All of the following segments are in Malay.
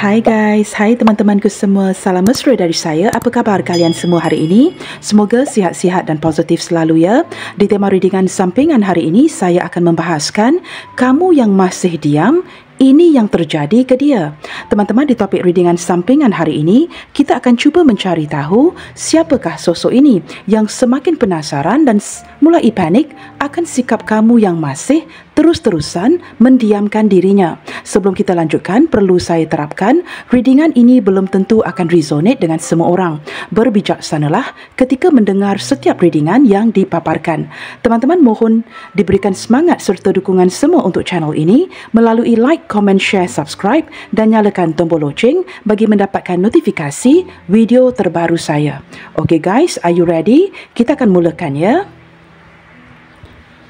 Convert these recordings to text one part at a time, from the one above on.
Hai guys, hai teman-temanku semua, salam mesra dari saya. Apa khabar kalian semua hari ini? Semoga sihat-sihat dan positif selalu ya. Di tema readingan sampingan hari ini, saya akan membahaskan kamu yang masih diam, ini yang terjadi ke dia. Teman-teman, di topik readingan sampingan hari ini, kita akan cuba mencari tahu siapakah sosok ini yang semakin penasaran dan mulai panik akan sikap kamu yang masih terus-terusan mendiamkan dirinya. Sebelum kita lanjutkan, perlu saya terapkan, readingan ini belum tentu akan resonate dengan semua orang. Berbijaksanalah ketika mendengar setiap readingan yang dipaparkan. Teman-teman mohon diberikan semangat serta dukungan semua untuk channel ini melalui like, comment, share, subscribe dan nyalakan tombol loceng bagi mendapatkan notifikasi video terbaru saya. Okay guys, are you ready? Kita akan mulakan ya.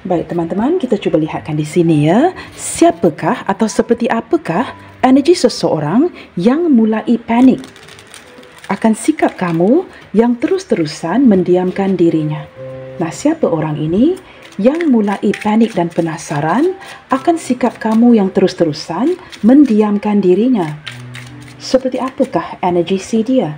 Baik teman-teman, kita cuba lihatkan di sini ya. Siapakah atau seperti apakah energi seseorang yang mulai panik akan sikap kamu yang terus-terusan mendiamkan dirinya. Nah, siapa orang ini yang mulai panik dan penasaran akan sikap kamu yang terus-terusan mendiamkan dirinya? Seperti apakah energi si dia?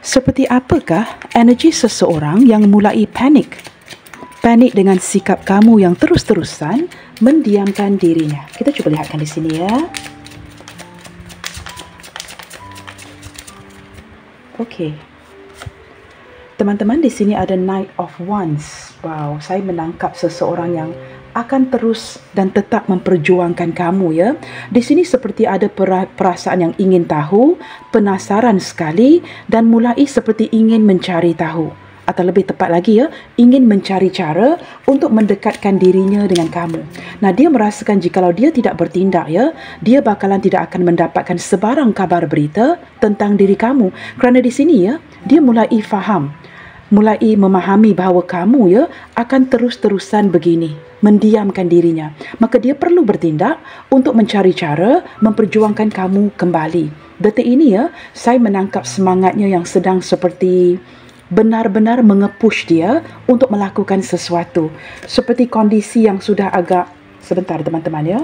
Seperti apakah energi seseorang yang mulai panik? Panik dengan sikap kamu yang terus-terusan mendiamkan dirinya. Kita cuba lihatkan di sini ya. Okey. Teman-teman, di sini ada Knight of Wands. Wow, saya menangkap seseorang yang akan terus dan tetap memperjuangkan kamu ya. Di sini seperti ada perasaan yang ingin tahu, penasaran sekali dan mulai seperti ingin mencari tahu. Atau lebih tepat lagi ya, ingin mencari cara untuk mendekatkan dirinya dengan kamu. Nah, dia merasakan jikalau dia tidak bertindak ya, dia bakalan tidak akan mendapatkan sebarang kabar berita tentang diri kamu. Kerana di sini ya, dia mulai faham, mulai memahami bahawa kamu ya akan terus-terusan begini, mendiamkan dirinya. Maka dia perlu bertindak untuk mencari cara memperjuangkan kamu kembali. Detik ini ya, saya menangkap semangatnya yang sedang seperti benar-benar mengepush dia untuk melakukan sesuatu. Seperti kondisi yang sudah agak, sebentar teman-teman ya.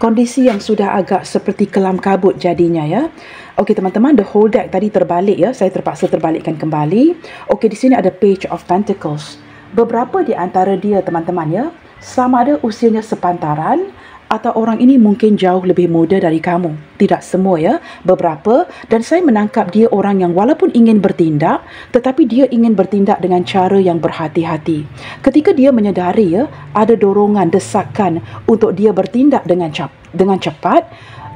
Kondisi yang sudah agak seperti kelam kabut jadinya ya. Okey teman-teman, the whole deck tadi terbalik ya. Saya terpaksa terbalikkan kembali. Okey, di sini ada Page of Pentacles. Beberapa di antara dia teman-teman ya, sama ada usianya sepantaran atau orang ini mungkin jauh lebih muda dari kamu. Tidak semua ya, beberapa. Dan saya menangkap dia orang yang walaupun ingin bertindak, tetapi dia ingin bertindak dengan cara yang berhati-hati. Ketika dia menyedari ya, ada dorongan, desakan untuk dia bertindak dengan cepat,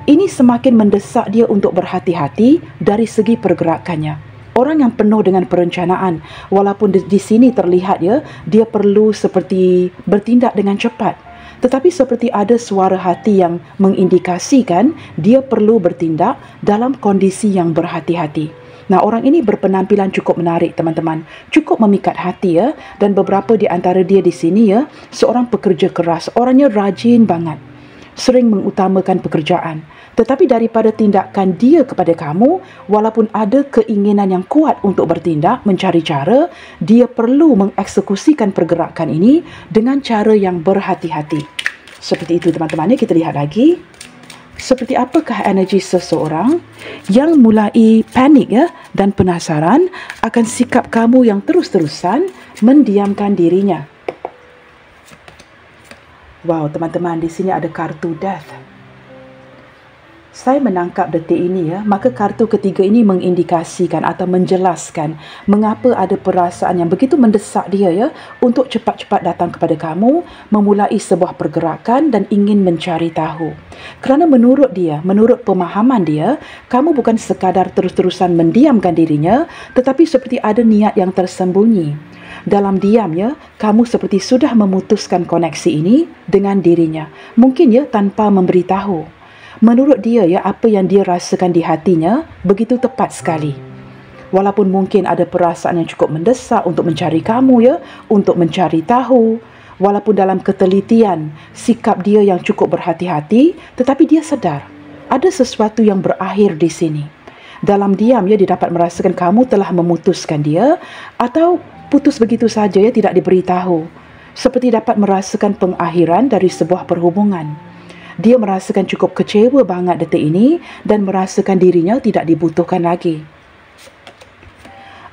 ini semakin mendesak dia untuk berhati-hati dari segi pergerakannya. Orang yang penuh dengan perencanaan, walaupun di sini terlihat ya, dia perlu seperti bertindak dengan cepat. Tetapi seperti ada suara hati yang mengindikasikan dia perlu bertindak dalam kondisi yang berhati-hati. Nah, orang ini berpenampilan cukup menarik teman-teman. Cukup memikat hati ya. Dan beberapa di antara dia di sini ya, seorang pekerja keras. Orangnya rajin banget. Sering mengutamakan pekerjaan. Tetapi daripada tindakan dia kepada kamu, walaupun ada keinginan yang kuat untuk bertindak, mencari cara, dia perlu mengeksekusikan pergerakan ini dengan cara yang berhati-hati. Seperti itu teman-teman, kita lihat lagi. Seperti apakah energi seseorang yang mulai panik ya dan penasaran akan sikap kamu yang terus-terusan mendiamkan dirinya. Wow, teman-teman, di sini ada kartu Death. Saya menangkap detik ini ya, maka kartu ketiga ini mengindikasikan atau menjelaskan mengapa ada perasaan yang begitu mendesak dia ya untuk cepat-cepat datang kepada kamu, memulai sebuah pergerakan dan ingin mencari tahu. Kerana menurut dia, menurut pemahaman dia, kamu bukan sekadar terus-terusan mendiamkan dirinya, tetapi seperti ada niat yang tersembunyi. Dalam diam ya, kamu seperti sudah memutuskan koneksi ini dengan dirinya. Mungkin ya tanpa memberitahu. Menurut dia ya, apa yang dia rasakan di hatinya begitu tepat sekali. Walaupun mungkin ada perasaan yang cukup mendesak untuk mencari kamu ya, untuk mencari tahu. Walaupun dalam ketelitian, sikap dia yang cukup berhati-hati, tetapi dia sedar ada sesuatu yang berakhir di sini. Dalam diam ya, dia dapat merasakan kamu telah memutuskan dia atau putus begitu saja ya, tidak diberitahu. seperti dapat merasakan pengakhiran dari sebuah perhubungan. Dia merasakan cukup kecewa banget detik ini dan merasakan dirinya tidak dibutuhkan lagi.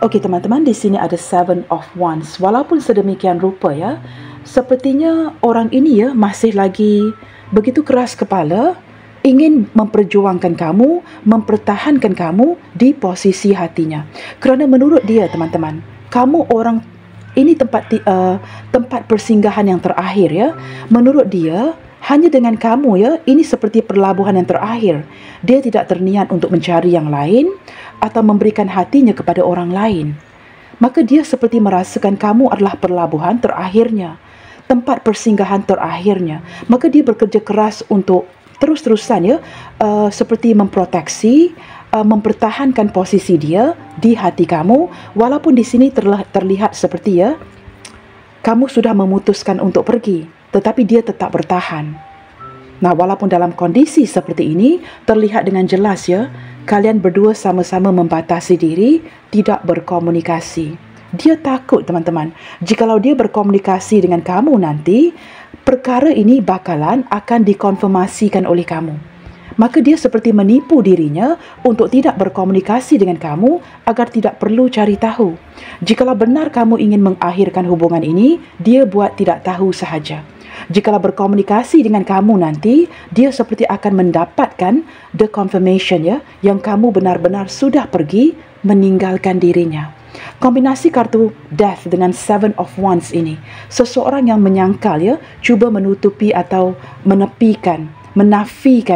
Okey teman-teman, di sini ada Seven of Wands. Walaupun sedemikian rupa ya, sepertinya orang ini ya masih lagi begitu keras kepala, ingin memperjuangkan kamu, mempertahankan kamu di posisi hatinya. Kerana menurut dia teman-teman, kamu orang ini tempat persinggahan yang terakhir ya. Menurut dia, hanya dengan kamu ya, ini seperti pelabuhan yang terakhir. Dia tidak terniat untuk mencari yang lain atau memberikan hatinya kepada orang lain. Maka dia seperti merasakan kamu adalah pelabuhan terakhirnya, tempat persinggahan terakhirnya. Maka dia bekerja keras untuk terus-terusan ya, seperti memproteksi, mempertahankan posisi dia di hati kamu. Walaupun di sini terlihat seperti ya, kamu sudah memutuskan untuk pergi, tetapi dia tetap bertahan. Nah, walaupun dalam kondisi seperti ini, terlihat dengan jelas ya, kalian berdua sama-sama membatasi diri, tidak berkomunikasi. Dia takut teman-teman, jikalau dia berkomunikasi dengan kamu nanti, perkara ini bakalan akan dikonfirmasikan oleh kamu. Maka dia seperti menipu dirinya untuk tidak berkomunikasi dengan kamu agar tidak perlu cari tahu. Jikalau benar kamu ingin mengakhirkan hubungan ini, dia buat tidak tahu sahaja. Jikalau berkomunikasi dengan kamu nanti, dia seperti akan mendapatkan the confirmation ya, yang kamu benar-benar sudah pergi meninggalkan dirinya. Kombinasi kartu Death dengan Seven of Wands ini, seseorang yang menyangkal ya, cuba menutupi atau menafikan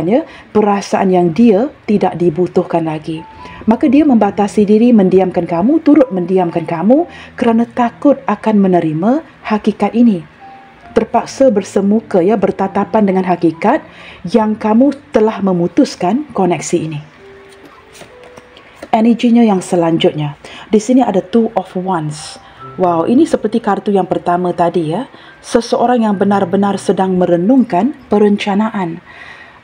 ya perasaan yang dia tidak dibutuhkan lagi. Maka dia membatasi diri, mendiamkan kamu, turut mendiamkan kamu kerana takut akan menerima hakikat ini. Terpaksa bersemuka ya, bertatapan dengan hakikat yang kamu telah memutuskan koneksi ini. Energinya yang selanjutnya, di sini ada Two of Wands. Wow, ini seperti kartu yang pertama tadi ya. Seseorang yang benar-benar sedang merenungkan perencanaan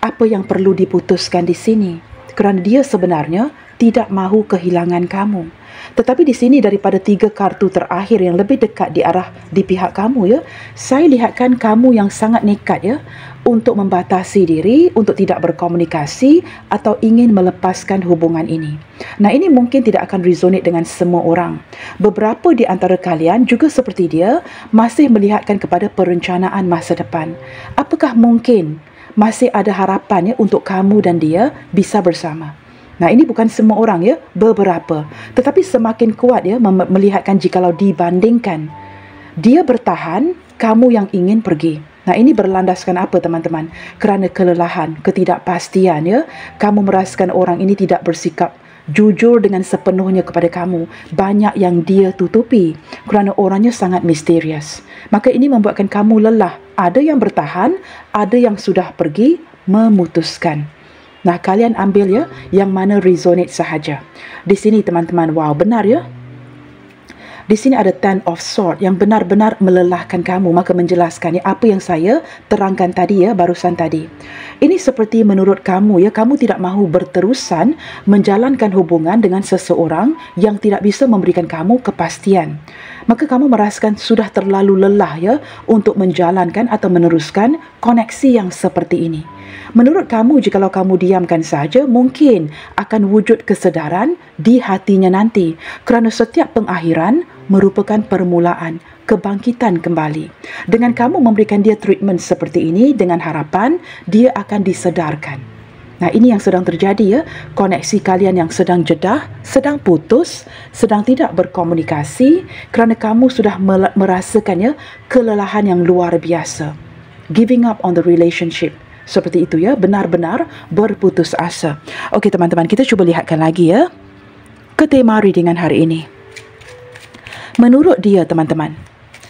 apa yang perlu diputuskan di sini. Kerana dia sebenarnya tidak mahu kehilangan kamu. Tetapi di sini daripada 3 kartu terakhir yang lebih dekat di pihak kamu ya, saya lihatkan kamu yang sangat nekat ya untuk membatasi diri, untuk tidak berkomunikasi atau ingin melepaskan hubungan ini. Nah, ini mungkin tidak akan resonate dengan semua orang. Beberapa di antara kalian juga seperti dia masih melihatkan kepada perencanaan masa depan. Apakah mungkin masih ada harapan ya untuk kamu dan dia bisa bersama? Nah, ini bukan semua orang ya, beberapa. Tetapi semakin kuat ya melihatkan jikalau dibandingkan dia bertahan, kamu yang ingin pergi. Nah, ini berlandaskan apa teman-teman? Kerana kelelahan, ketidakpastian ya. Kamu merasakan orang ini tidak bersikap jujur dengan sepenuhnya kepada kamu. Banyak yang dia tutupi kerana orangnya sangat misterius. Maka ini membuatkan kamu lelah. Ada yang bertahan, ada yang sudah pergi memutuskan. Nah, kalian ambil ya yang mana resonate sahaja. Di sini teman-teman, wow, benar ya. Di sini ada Ten of Swords yang benar-benar melelahkan kamu. Maka menjelaskan ya apa yang saya terangkan tadi ya, barusan tadi. Ini seperti menurut kamu ya, kamu tidak mahu berterusan menjalankan hubungan dengan seseorang yang tidak bisa memberikan kamu kepastian. Maka kamu merasakan sudah terlalu lelah ya untuk menjalankan atau meneruskan koneksi yang seperti ini. Menurut kamu, jikalau kamu diamkan saja, mungkin akan wujud kesedaran di hatinya nanti. Kerana setiap pengakhiran merupakan permulaan, kebangkitan kembali. Dengan kamu memberikan dia treatment seperti ini, dengan harapan dia akan disedarkan. Nah, ini yang sedang terjadi ya. Koneksi kalian yang sedang jedah, sedang putus, sedang tidak berkomunikasi kerana kamu sudah merasakan ya kelelahan yang luar biasa. Giving up on the relationship. Seperti itu ya, benar-benar berputus asa. Okey teman-teman, kita cuba lihatkan lagi ya ke tema readingan hari ini. Menurut dia teman-teman,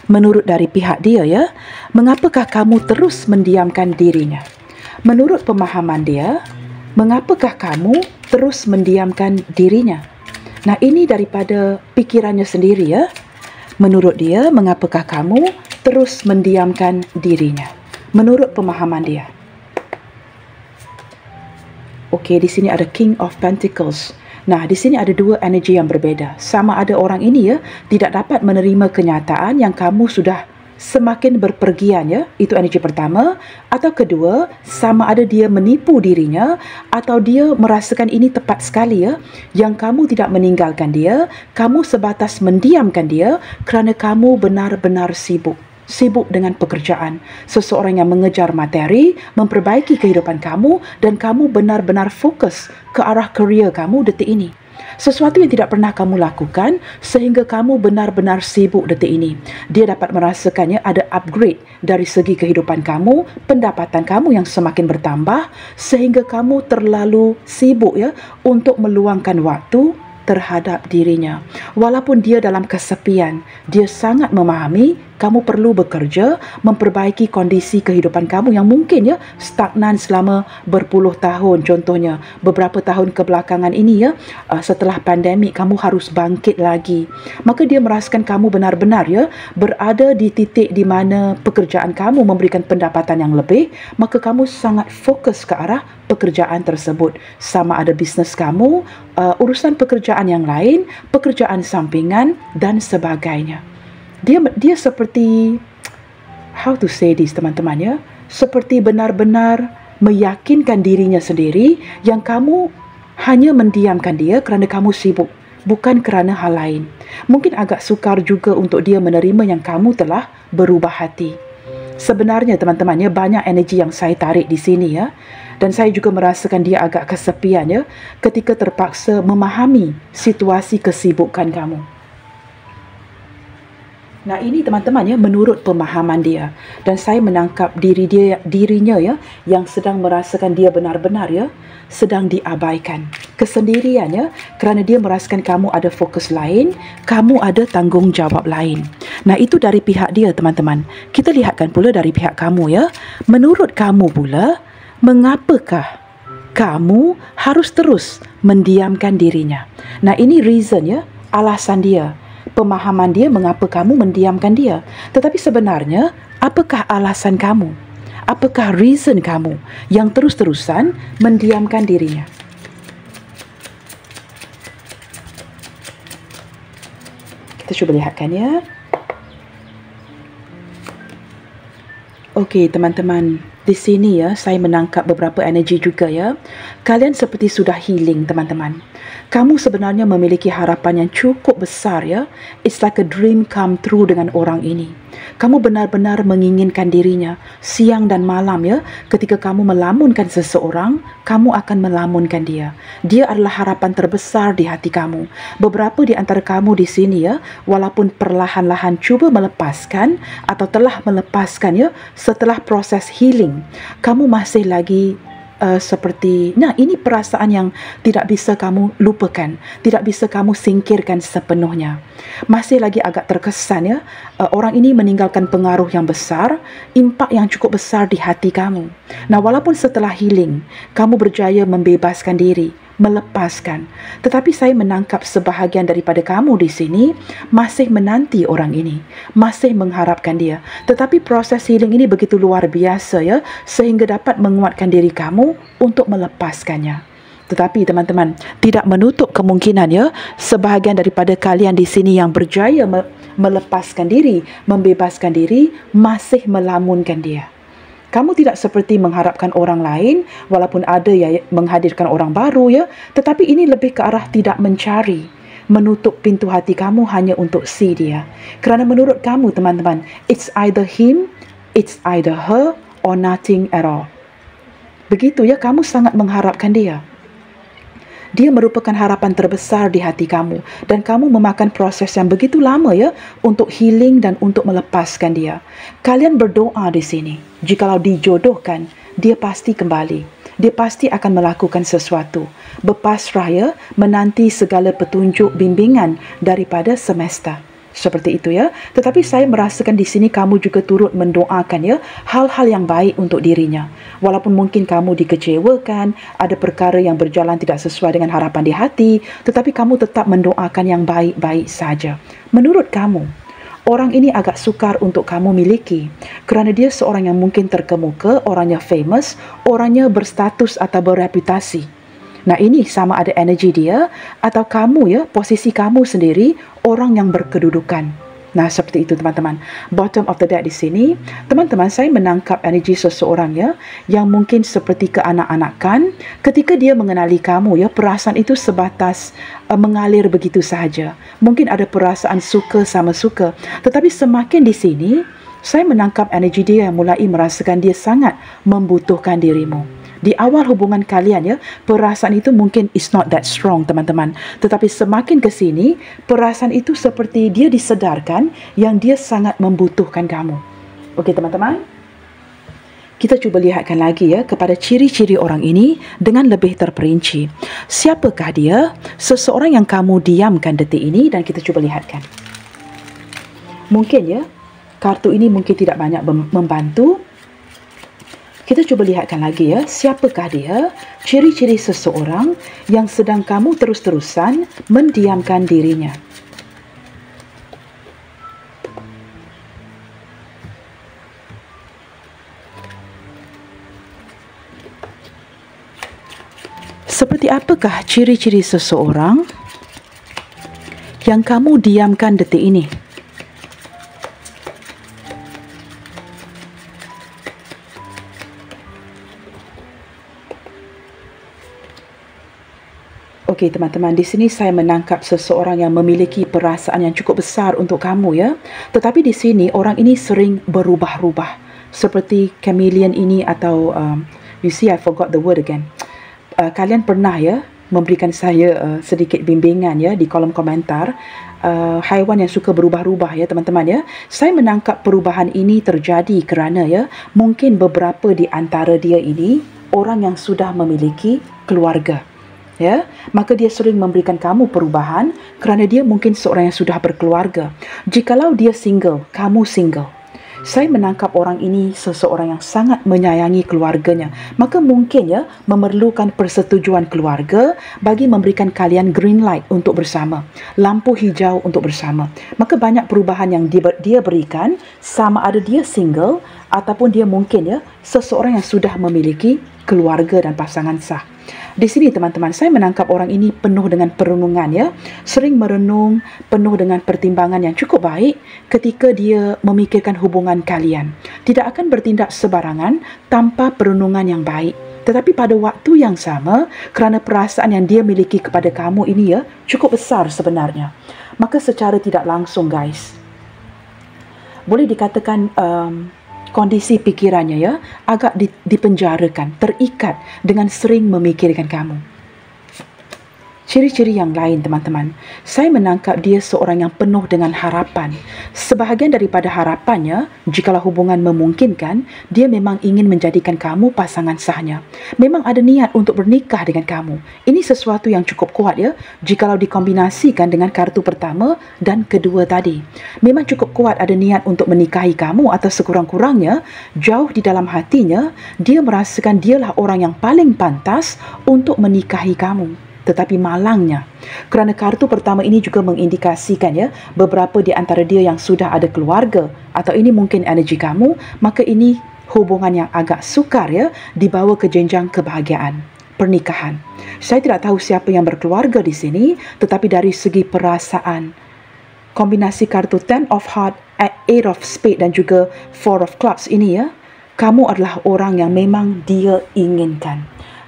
menurut dari pihak dia ya, mengapakah kamu terus mendiamkan dirinya? Menurut pemahaman dia, mengapakah kamu terus mendiamkan dirinya? Nah, ini daripada pikirannya sendiri ya. Menurut dia, mengapakah kamu terus mendiamkan dirinya? Menurut pemahaman dia. Okey, di sini ada King of Pentacles. Nah, di sini ada 2 energi yang berbeda. Sama ada orang ini ya tidak dapat menerima kenyataan yang kamu sudah semakin berpergian ya. Itu energi pertama. Atau kedua, sama ada dia menipu dirinya atau dia merasakan ini tepat sekali ya, yang kamu tidak meninggalkan dia, kamu sebatas mendiamkan dia kerana kamu benar-benar sibuk. Sibuk dengan pekerjaan. Seseorang yang mengejar materi, memperbaiki kehidupan kamu dan kamu benar-benar fokus ke arah kerja kamu detik ini. Sesuatu yang tidak pernah kamu lakukan sehingga kamu benar-benar sibuk detik ini. Dia dapat merasakannya ada upgrade dari segi kehidupan kamu, pendapatan kamu yang semakin bertambah sehingga kamu terlalu sibuk ya untuk meluangkan waktu terhadap dirinya. Walaupun dia dalam kesepian, dia sangat memahami kamu perlu bekerja, memperbaiki kondisi kehidupan kamu yang mungkin ya stagnan selama berpuluh tahun. Contohnya, beberapa tahun kebelakangan ini ya, setelah pandemik kamu harus bangkit lagi. Maka dia merasakan kamu benar-benar ya berada di titik di mana pekerjaan kamu memberikan pendapatan yang lebih, maka kamu sangat fokus ke arah pekerjaan tersebut. Sama ada bisnes kamu, urusan pekerjaan yang lain, pekerjaan sampingan dan sebagainya. Dia seperti, how to say this teman-teman ya, seperti benar-benar meyakinkan dirinya sendiri yang kamu hanya mendiamkan dia kerana kamu sibuk, bukan kerana hal lain. Mungkin agak sukar juga untuk dia menerima yang kamu telah berubah hati. Sebenarnya teman-teman ya, banyak energi yang saya tarik di sini ya, dan saya juga merasakan dia agak kesepian ya ketika terpaksa memahami situasi kesibukan kamu. Nah ini teman-teman ya, menurut pemahaman dia, dan saya menangkap dirinya ya yang sedang merasakan dia benar-benar ya sedang diabaikan, kesendirian ya, kerana dia merasakan kamu ada fokus lain, kamu ada tanggungjawab lain. Nah itu dari pihak dia teman-teman. Kita lihatkan pula dari pihak kamu ya. Menurut kamu pula, mengapakah kamu harus terus mendiamkan dirinya? Nah ini reason ya, alasan dia, pemahaman dia mengapa kamu mendiamkan dia. Tetapi sebenarnya, apakah alasan kamu? Apakah reason kamu yang terus-terusan mendiamkan dirinya? Kita cuba lihatkan ya. Okey teman-teman, di sini ya saya menangkap beberapa energi juga ya. Kalian seperti sudah healing teman-teman. Kamu sebenarnya memiliki harapan yang cukup besar ya. It's like a dream come true dengan orang ini. Kamu benar-benar menginginkan dirinya siang dan malam ya. Ketika kamu melamunkan seseorang, kamu akan melamunkan dia. Dia adalah harapan terbesar di hati kamu. Beberapa di antara kamu di sini ya, walaupun perlahan-lahan cuba melepaskan atau telah melepaskan ya, setelah proses healing, kamu masih lagi seperti, nah ini perasaan yang tidak bisa kamu lupakan, tidak bisa kamu singkirkan sepenuhnya. Masih lagi agak terkesan ya, orang ini meninggalkan pengaruh yang besar, impak yang cukup besar di hati kamu. Nah walaupun setelah healing, kamu berjaya membebaskan diri, melepaskan, tetapi saya menangkap sebahagian daripada kamu di sini masih menanti orang ini, masih mengharapkan dia. Tetapi proses healing ini begitu luar biasa ya, sehingga dapat menguatkan diri kamu untuk melepaskannya. Tetapi teman-teman, tidak menutup kemungkinan ya, sebahagian daripada kalian di sini yang berjaya melepaskan diri, membebaskan diri, masih melamunkan dia. Kamu tidak seperti mengharapkan orang lain, walaupun ada ya menghadirkan orang baru ya, tetapi ini lebih ke arah tidak mencari, menutup pintu hati kamu hanya untuk si dia. Kerana menurut kamu teman-teman, it's either him, it's either her, or nothing at all. Begitu ya, kamu sangat mengharapkan dia. Dia merupakan harapan terbesar di hati kamu, dan kamu memakan proses yang begitu lama ya untuk healing dan untuk melepaskan dia. Kalian berdoa di sini, jikalau dijodohkan, dia pasti kembali. Dia pasti akan melakukan sesuatu. Berpasrah ya, menanti segala petunjuk bimbingan daripada semesta. Seperti itu ya. Tetapi saya merasakan di sini kamu juga turut mendoakan ya hal-hal yang baik untuk dirinya. Walaupun mungkin kamu dikecewakan, ada perkara yang berjalan tidak sesuai dengan harapan di hati, tetapi kamu tetap mendoakan yang baik-baik saja. Menurut kamu, orang ini agak sukar untuk kamu miliki kerana dia seorang yang mungkin terkemuka, orangnya famous, orangnya berstatus atau bereputasi. Nah ini sama ada energi dia atau kamu ya, posisi kamu sendiri orang yang berkedudukan. Nah, seperti itu teman-teman. Bottom of the deck di sini, teman-teman, saya menangkap energi seseorang ya, yang mungkin seperti keanak-anakan. Ketika dia mengenali kamu ya, perasaan itu sebatas mengalir begitu sahaja. Mungkin ada perasaan suka sama suka, tetapi semakin di sini, saya menangkap energi dia yang mulai merasakan dia sangat membutuhkan dirimu. Di awal hubungan kalian ya, perasaan itu mungkin is not that strong teman-teman. Tetapi semakin ke sini, perasaan itu seperti dia disedarkan yang dia sangat membutuhkan kamu. Okey teman-teman. Kita cuba lihatkan lagi ya kepada ciri-ciri orang ini dengan lebih terperinci. Siapakah dia? Seseorang yang kamu diamkan detik ini, dan kita cuba lihatkan. Mungkin ya, kartu ini mungkin tidak banyak membantu. Kita cuba lihatkan lagi ya, siapakah dia? Ciri-ciri seseorang yang sedang kamu terus-terusan mendiamkan dirinya. Seperti apakah ciri-ciri seseorang yang kamu diamkan detik ini? Okey teman-teman, di sini saya menangkap seseorang yang memiliki perasaan yang cukup besar untuk kamu ya. Tetapi di sini orang ini sering berubah-ubah. Seperti chameleon ini atau you see I forgot the word again. Kalian pernah ya memberikan saya sedikit bimbingan ya di kolom komentar. Haiwan yang suka berubah-ubah ya teman-teman ya. Saya menangkap perubahan ini terjadi kerana ya, mungkin beberapa di antara dia ini orang yang sudah memiliki keluarga. Ya, maka dia sering memberikan kamu perubahan kerana dia mungkin seorang yang sudah berkeluarga. Jikalau dia single, kamu single, saya menangkap orang ini seseorang yang sangat menyayangi keluarganya. Maka mungkin ya memerlukan persetujuan keluarga bagi memberikan kalian green light untuk bersama, lampu hijau untuk bersama. Maka banyak perubahan yang dia berikan, sama ada dia single ataupun dia mungkin ya seseorang yang sudah memiliki keluarga dan pasangan sah. Di sini teman-teman, saya menangkap orang ini penuh dengan perenungan ya. Sering merenung, penuh dengan pertimbangan yang cukup baik ketika dia memikirkan hubungan kalian. Tidak akan bertindak sebarangan tanpa perenungan yang baik. Tetapi pada waktu yang sama, kerana perasaan yang dia miliki kepada kamu ini ya, cukup besar sebenarnya. Maka secara tidak langsung guys, boleh dikatakan kondisi pikirannya ya agak dipenjarakan, terikat dengan sering memikirkan kamu. Ciri-ciri yang lain teman-teman, saya menangkap dia seorang yang penuh dengan harapan. Sebahagian daripada harapannya, jikalau hubungan memungkinkan, dia memang ingin menjadikan kamu pasangan sahnya. Memang ada niat untuk bernikah dengan kamu. Ini sesuatu yang cukup kuat ya, jikalau dikombinasikan dengan kartu pertama dan kedua tadi. Memang cukup kuat ada niat untuk menikahi kamu, atau sekurang-kurangnya jauh di dalam hatinya dia merasakan dialah orang yang paling pantas untuk menikahi kamu. Tetapi malangnya, kerana kartu pertama ini juga mengindikasikan ya, beberapa di antara dia yang sudah ada keluarga, atau ini mungkin energi kamu, maka ini hubungan yang agak sukar ya, dibawa ke jenjang kebahagiaan, pernikahan. Saya tidak tahu siapa yang berkeluarga di sini, tetapi dari segi perasaan, kombinasi kartu 10 of Heart, 8 of Spade dan juga 4 of Clubs ini ya, kamu adalah orang yang memang dia inginkan.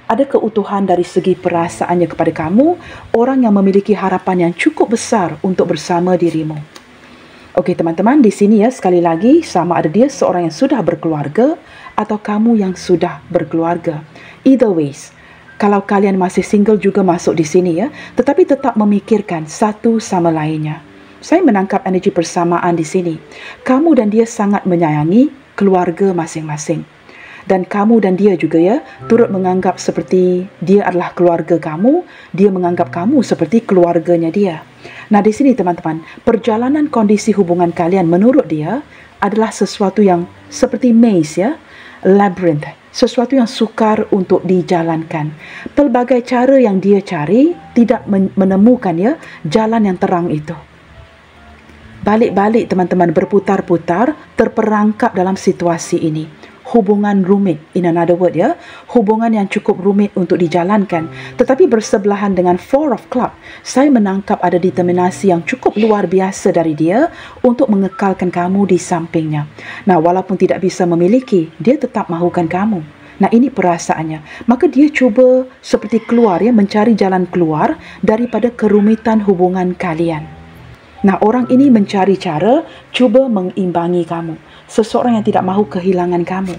Ada keutuhan dari segi perasaannya kepada kamu, orang yang memiliki harapan yang cukup besar untuk bersama dirimu. Okey teman-teman, di sini ya sekali lagi, sama ada dia seorang yang sudah berkeluarga atau kamu yang sudah berkeluarga. Either ways, kalau kalian masih single juga masuk di sini ya, tetapi tetap memikirkan satu sama lainnya. Saya menangkap energi persamaan di sini. Kamu dan dia sangat menyayangi keluarga masing-masing. Dan kamu dan dia juga ya, turut menganggap seperti dia adalah keluarga kamu, dia menganggap kamu seperti keluarganya dia. Nah di sini teman-teman, perjalanan kondisi hubungan kalian menurut dia adalah sesuatu yang seperti maze ya, labyrinth, sesuatu yang sukar untuk dijalankan. Pelbagai cara yang dia cari tidak menemukan ya jalan yang terang itu. Balik-balik teman-teman, berputar-putar, terperangkap dalam situasi ini. hubungan rumit. In another word ya, hubungan yang cukup rumit untuk dijalankan. Tetapi bersebelahan dengan Four of Club, saya menangkap ada determinasi yang cukup luar biasa dari dia untuk mengekalkan kamu di sampingnya. Nah, walaupun tidak bisa memiliki, dia tetap mahukan kamu. Nah, ini perasaannya. Maka dia cuba seperti keluar ya, mencari jalan keluar daripada kerumitan hubungan kalian. Nah, orang ini mencari cara cuba mengimbangi kamu. Seseorang yang tidak mahu kehilangan kamu.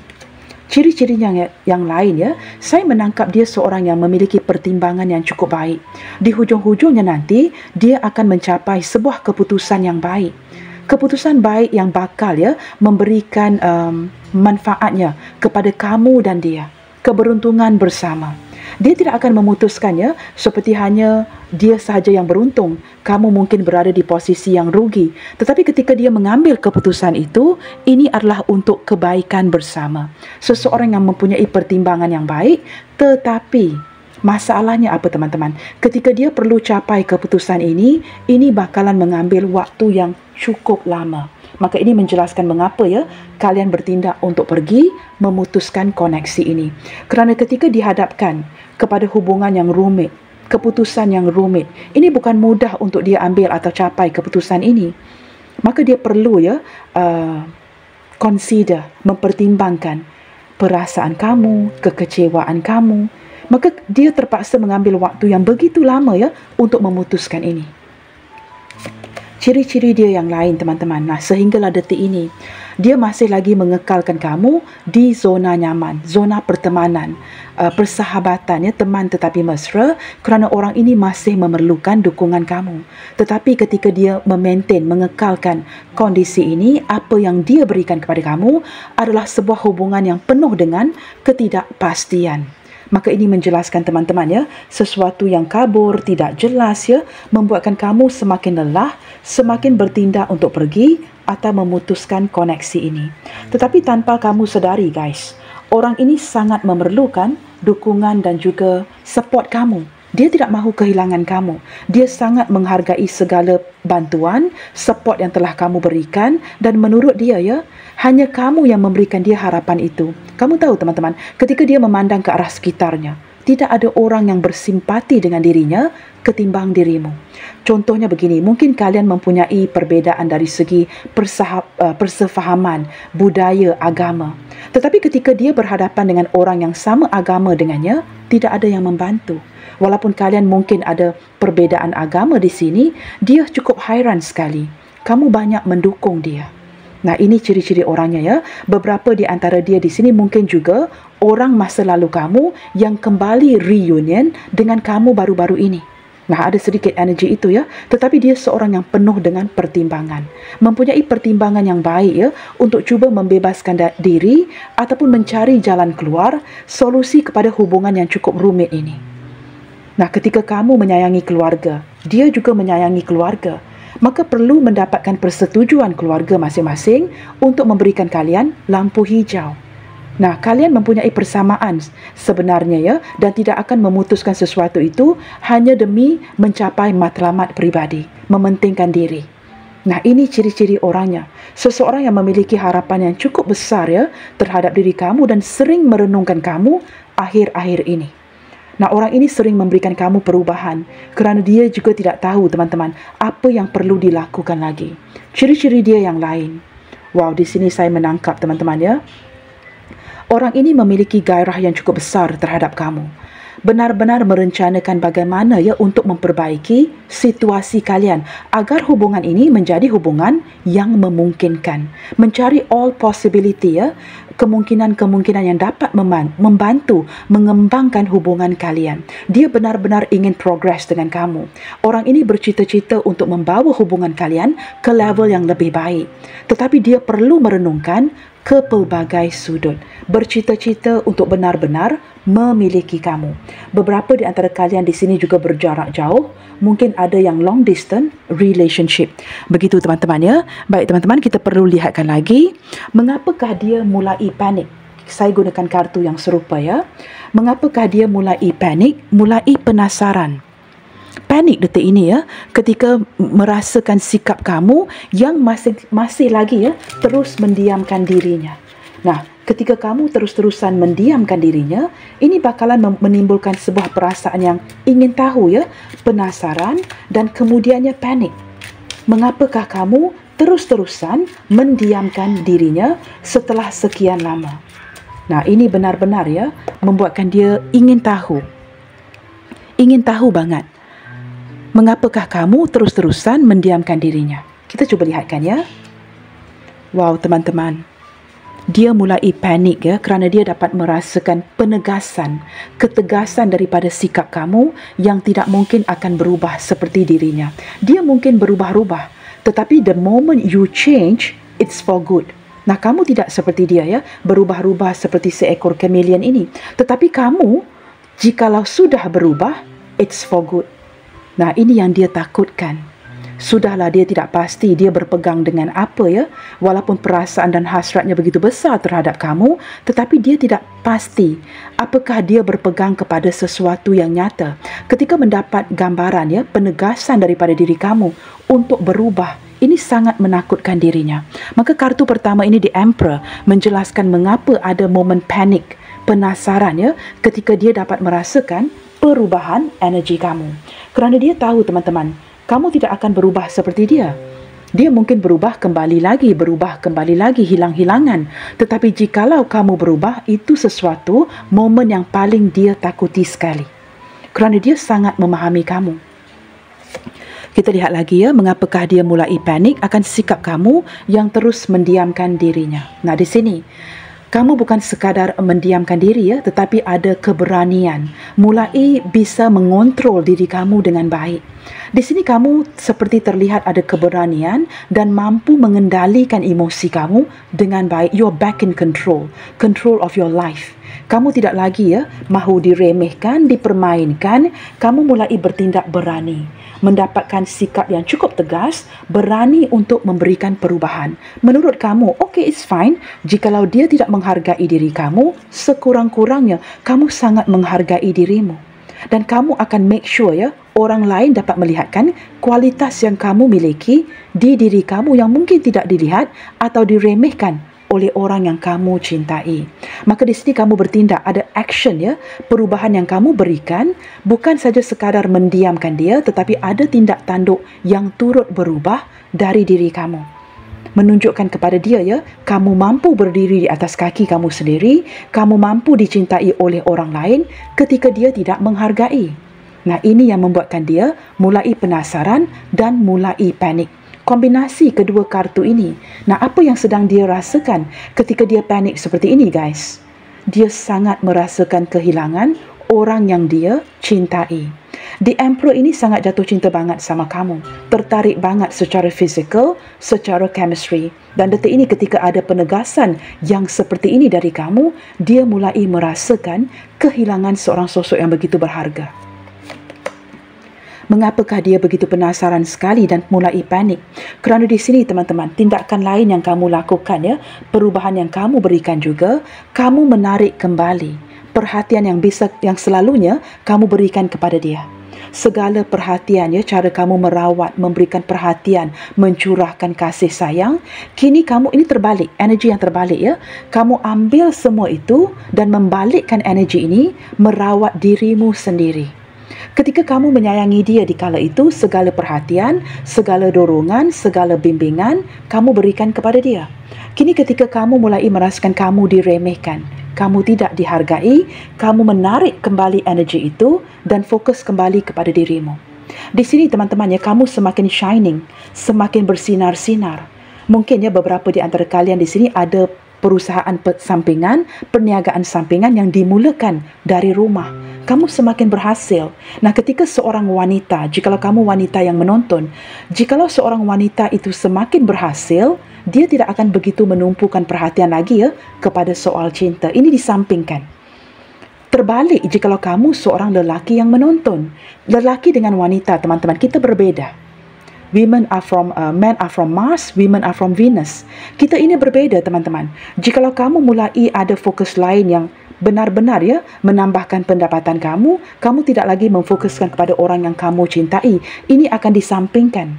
Ciri-cirinya yang lain ya, saya menangkap dia seorang yang memiliki pertimbangan yang cukup baik. Di hujung-hujungnya nanti, dia akan mencapai sebuah keputusan yang baik. Keputusan baik yang bakal ya memberikan manfaatnya kepada kamu dan dia. Keberuntungan bersama. Dia tidak akan memutuskannya seperti hanya dia sahaja yang beruntung. Kamu mungkin berada di posisi yang rugi. Tetapi ketika dia mengambil keputusan itu, ini adalah untuk kebaikan bersama. Seseorang yang mempunyai pertimbangan yang baik, tetapi masalahnya apa teman-teman? Ketika dia perlu capai keputusan ini bakalan mengambil waktu yang cukup lama. Maka ini menjelaskan mengapa ya kalian bertindak untuk pergi memutuskan koneksi ini. Kerana ketika dihadapkan kepada hubungan yang rumit, keputusan yang rumit, ini bukan mudah untuk dia ambil atau capai keputusan ini. Maka dia perlu ya consider, mempertimbangkan perasaan kamu, kekecewaan kamu. Maka dia terpaksa mengambil waktu yang begitu lama ya untuk memutuskan ini. Ciri-ciri dia yang lain teman-teman. Nah, sehinggalah detik ini, dia masih lagi mengekalkan kamu di zona nyaman, zona pertemanan, persahabatan, ya, teman tetapi mesra, kerana orang ini masih memerlukan dukungan kamu. Tetapi ketika dia memaintain, mengekalkan kondisi ini, apa yang dia berikan kepada kamu adalah sebuah hubungan yang penuh dengan ketidakpastian. Maka ini menjelaskan teman-teman ya, sesuatu yang kabur, tidak jelas ya, membuatkan kamu semakin lelah, semakin bertindak untuk pergi atau memutuskan koneksi ini. Tetapi tanpa kamu sedari guys, orang ini sangat memerlukan dukungan dan juga support kamu. Dia tidak mahu kehilangan kamu. Dia sangat menghargai segala bantuan, support yang telah kamu berikan, dan menurut dia ya, hanya kamu yang memberikan dia harapan itu. Kamu tahu teman-teman, ketika dia memandang ke arah sekitarnya, tidak ada orang yang bersimpati dengan dirinya ketimbang dirimu. Contohnya begini, mungkin kalian mempunyai perbezaan dari segi persefahaman, budaya, agama. Tetapi ketika dia berhadapan dengan orang yang sama agama dengannya, tidak ada yang membantu. Walaupun kalian mungkin ada perbezaan agama di sini, dia cukup hairan sekali. Kamu banyak mendukung dia. Nah, ini ciri-ciri orangnya ya. Beberapa di antara dia di sini mungkin juga orang masa lalu kamu yang kembali reunion dengan kamu baru-baru ini. Nah, ada sedikit energi itu ya. Tetapi dia seorang yang penuh dengan pertimbangan. Mempunyai pertimbangan yang baik ya untuk cuba membebaskan diri ataupun mencari jalan keluar, solusi kepada hubungan yang cukup rumit ini. Nah, ketika kamu menyayangi keluarga, dia juga menyayangi keluarga. Maka perlu mendapatkan persetujuan keluarga masing-masing untuk memberikan kalian lampu hijau. Nah, kalian mempunyai persamaan sebenarnya ya, dan tidak akan memutuskan sesuatu itu hanya demi mencapai matlamat pribadi, mementingkan diri. Nah, ini ciri-ciri orangnya. Seseorang yang memiliki harapan yang cukup besar ya terhadap diri kamu dan sering merenungkan kamu akhir-akhir ini. Nah, orang ini sering memberikan kamu perubahan kerana dia juga tidak tahu teman-teman apa yang perlu dilakukan lagi. Ciri-ciri dia yang lain. Wow, di sini saya menangkap teman-teman ya. Orang ini memiliki gairah yang cukup besar terhadap kamu. Benar-benar merencanakan bagaimana ya untuk memperbaiki situasi kalian agar hubungan ini menjadi hubungan yang memungkinkan. Mencari all possibility ya, kemungkinan-kemungkinan yang dapat membantu mengembangkan hubungan kalian. Dia benar-benar ingin progress dengan kamu. Orang ini bercita-cita untuk membawa hubungan kalian ke level yang lebih baik. Tetapi dia perlu merenungkan ke pelbagai sudut. Bercita-cita untuk benar-benar memiliki kamu. Beberapa di antara kalian di sini juga berjarak jauh. Mungkin ada yang long distance relationship. Begitu teman-teman ya. Baik teman-teman, kita perlu lihatkan lagi. Mengapakah dia mulai panik? Saya gunakan kartu yang serupa ya. Mengapakah dia mulai panik? Mulai penasaran. Panik detik ini ya, ketika merasakan sikap kamu yang masih lagi ya terus mendiamkan dirinya. Nah, Ketika kamu terus-terusan mendiamkan dirinya, ini bakalan menimbulkan sebuah perasaan yang ingin tahu ya, penasaran dan kemudiannya panik. Mengapakah kamu terus-terusan mendiamkan dirinya setelah sekian lama? Nah, ini benar-benar ya membuatkan dia ingin tahu. Ingin tahu banget. Mengapakah kamu terus-terusan mendiamkan dirinya? Kita cuba lihatkan ya. Wow, teman-teman. Dia mulai panik ya kerana dia dapat merasakan penegasan, ketegasan daripada sikap kamu yang tidak mungkin akan berubah seperti dirinya. Dia mungkin berubah-ubah, tetapi the moment you change, it's for good. Nah, kamu tidak seperti dia ya, berubah-ubah seperti seekor chameleon ini. Tetapi kamu, jikalau sudah berubah, it's for good. Nah, ini yang dia takutkan. Sudahlah, dia tidak pasti dia berpegang dengan apa ya. Walaupun perasaan dan hasratnya begitu besar terhadap kamu, tetapi dia tidak pasti apakah dia berpegang kepada sesuatu yang nyata. Ketika mendapat gambaran ya, penegasan daripada diri kamu untuk berubah, ini sangat menakutkan dirinya. Maka kartu pertama ini di Emperor menjelaskan mengapa ada momen panik, penasaran ya, ketika dia dapat merasakan perubahan energi kamu. Kerana dia tahu teman-teman, kamu tidak akan berubah seperti dia. Dia mungkin berubah kembali lagi, hilang-hilangan. Tetapi jikalau kamu berubah, itu sesuatu momen yang paling dia takuti sekali. Kerana dia sangat memahami kamu. Kita lihat lagi ya, mengapakah dia mulai panik akan sikap kamu yang terus mendiamkan dirinya. Nah, di sini kamu bukan sekadar mendiamkan diri ya, tetapi ada keberanian. Mulai bisa mengontrol diri kamu dengan baik. Di sini kamu seperti terlihat ada keberanian dan mampu mengendalikan emosi kamu dengan baik. You're back in control. Control of your life. Kamu tidak lagi ya mahu diremehkan, dipermainkan. Kamu mulai bertindak berani. Mendapatkan sikap yang cukup tegas, berani untuk memberikan perubahan. Menurut kamu, okay, it's fine. Jikalau dia tidak menghargai diri kamu, sekurang-kurangnya kamu sangat menghargai dirimu. Dan kamu akan make sure ya, orang lain dapat melihatkan kualitas yang kamu miliki di diri kamu yang mungkin tidak dilihat atau diremehkan oleh orang yang kamu cintai. Maka di sini kamu bertindak, ada action ya, perubahan yang kamu berikan bukan saja sekadar mendiamkan dia, tetapi ada tindak tanduk yang turut berubah dari diri kamu. Menunjukkan kepada dia ya, kamu mampu berdiri di atas kaki kamu sendiri, kamu mampu dicintai oleh orang lain ketika dia tidak menghargai. Nah, ini yang membuatkan dia mulai penasaran dan mulai panik. Kombinasi kedua kartu ini. Nah, apa yang sedang dia rasakan ketika dia panik seperti ini, guys? Dia sangat merasakan kehilangan orang yang dia cintai. The Emperor ini sangat jatuh cinta banget sama kamu. Tertarik banget secara fizikal, secara chemistry. Dan detik ini ketika ada penegasan yang seperti ini dari kamu, dia mulai merasakan kehilangan seorang sosok yang begitu berharga. Mengapakah dia begitu penasaran sekali dan mulai panik? Kerana di sini teman-teman, tindakan lain yang kamu lakukan ya, perubahan yang kamu berikan juga, kamu menarik kembali perhatian yang selalunya kamu berikan kepada dia. Segala perhatian ya, cara kamu merawat, memberikan perhatian, mencurahkan kasih sayang, kini kamu ini terbalik, energi yang terbalik ya. Kamu ambil semua itu dan membalikkan energi ini merawat dirimu sendiri. Ketika kamu menyayangi dia di kala itu, segala perhatian, segala dorongan, segala bimbingan kamu berikan kepada dia. Kini ketika kamu mulai merasakan kamu diremehkan, kamu tidak dihargai, kamu menarik kembali energi itu dan fokus kembali kepada dirimu. Di sini teman-teman ya, kamu semakin shining, semakin bersinar-sinar. Mungkin ya beberapa di antara kalian di sini ada perusahaan sampingan, perniagaan sampingan yang dimulakan dari rumah. Kamu semakin berhasil. Nah, ketika seorang wanita, jikalau kamu wanita yang menonton, jikalau seorang wanita itu semakin berhasil, dia tidak akan begitu menumpukan perhatian lagi ya kepada soal cinta. Ini disampingkan. Terbalik jikalau kamu seorang lelaki yang menonton. Lelaki dengan wanita, teman-teman, kita berbeda. Men are from Mars, women are from Venus. Kita ini berbeda, teman-teman. Jikalau kamu mulai ada fokus lain yang benar-benar ya menambahkan pendapatan kamu, kamu tidak lagi memfokuskan kepada orang yang kamu cintai. Ini akan disampingkan.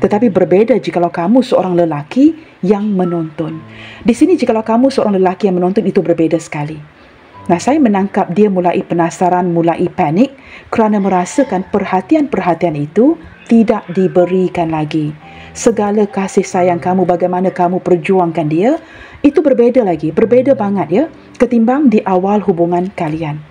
Tetapi berbeza jikalau kamu seorang lelaki yang menonton. Di sini jikalau kamu seorang lelaki yang menonton, itu berbeza sekali. Nah, saya menangkap dia mulai penasaran, mulai panik kerana merasakan perhatian-perhatian itu tidak diberikan lagi. Segala kasih sayang kamu, bagaimana kamu perjuangkan dia, itu berbeza lagi, berbeza banget ya, ketimbang di awal hubungan kalian.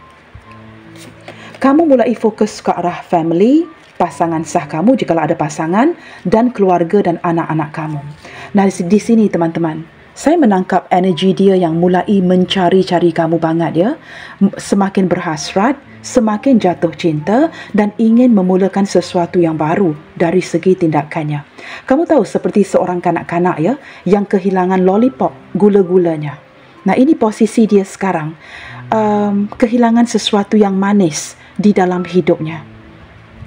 Kamu mulai fokus ke arah family, pasangan sah kamu jikalau ada pasangan, dan keluarga dan anak-anak kamu. Nah, di sini teman-teman, saya menangkap energi dia yang mulai mencari-cari kamu banget ya. Semakin berhasrat, semakin jatuh cinta dan ingin memulakan sesuatu yang baru dari segi tindakannya. Kamu tahu seperti seorang kanak-kanak ya, yang kehilangan lollipop, gula-gulanya. Nah, ini posisi dia sekarang. Kehilangan sesuatu yang manis di dalam hidupnya.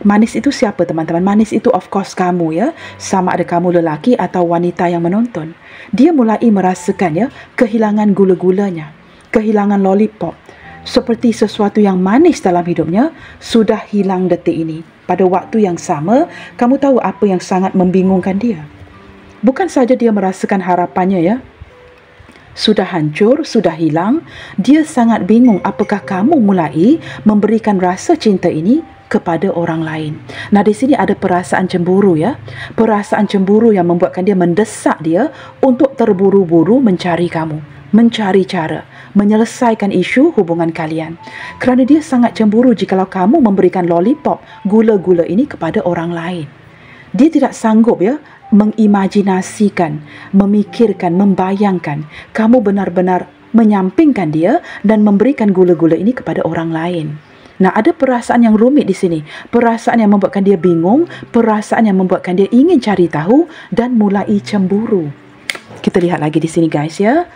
Manis itu siapa teman-teman? Manis itu of course kamu ya. Sama ada kamu lelaki atau wanita yang menonton. Dia mulai merasakan ya, kehilangan gula-gulanya, kehilangan lollipop. Seperti sesuatu yang manis dalam hidupnya sudah hilang detik ini. Pada waktu yang sama, kamu tahu apa yang sangat membingungkan dia? Bukan saja dia merasakan harapannya ya, sudah hancur, sudah hilang. Dia sangat bingung apakah kamu mulai memberikan rasa cinta ini kepada orang lain. Nah, di sini ada perasaan cemburu ya. Perasaan cemburu yang membuatkan dia mendesak dia untuk terburu-buru mencari kamu, mencari cara menyelesaikan isu hubungan kalian. Kerana dia sangat cemburu jikalau kamu memberikan lollipop, gula-gula ini kepada orang lain. Dia tidak sanggup ya mengimajinasikan, memikirkan, membayangkan kamu benar-benar menyampingkan dia dan memberikan gula-gula ini kepada orang lain. Nah, ada perasaan yang rumit di sini. Perasaan yang membuatkan dia bingung, perasaan yang membuatkan dia ingin cari tahu dan mulai cemburu. Kita lihat lagi di sini guys ya.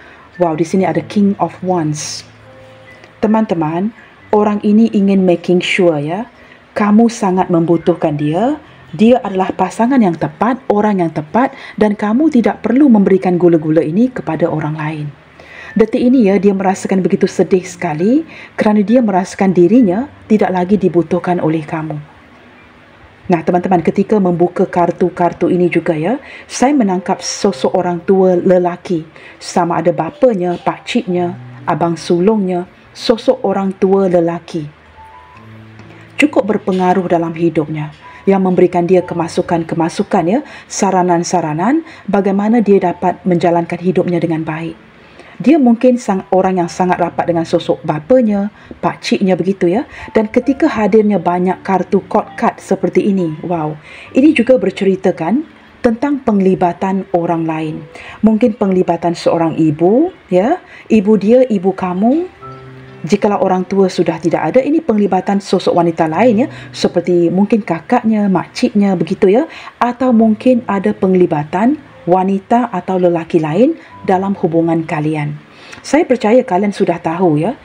Wow, di sini ada King of Wands. Teman-teman, orang ini ingin making sure ya, kamu sangat membutuhkan dia. Dia adalah pasangan yang tepat, orang yang tepat, dan kamu tidak perlu memberikan gula-gula ini kepada orang lain. Detik ini ya, dia merasakan begitu sedih sekali kerana dia merasakan dirinya tidak lagi dibutuhkan oleh kamu. Nah, teman-teman, ketika membuka kartu-kartu ini juga ya, saya menangkap sosok orang tua lelaki. Sama ada bapanya, pakciknya, abang sulungnya, sosok orang tua lelaki. Cukup berpengaruh dalam hidupnya, yang memberikan dia kemasukan-kemasukan ya, saranan-saranan bagaimana dia dapat menjalankan hidupnya dengan baik. Dia mungkin orang yang sangat rapat dengan sosok bapanya, pakciknya begitu ya. Dan ketika hadirnya banyak kartu card seperti ini, wow, ini juga berceritakan tentang penglibatan orang lain. Mungkin penglibatan seorang ibu, ya, ibu dia, ibu kamu. Jikalau orang tua sudah tidak ada, ini penglibatan sosok wanita lain ya, seperti mungkin kakaknya, makciknya begitu ya, atau mungkin ada penglibatan wanita atau lelaki lain dalam hubungan kalian. Saya percaya kalian sudah tahu ya,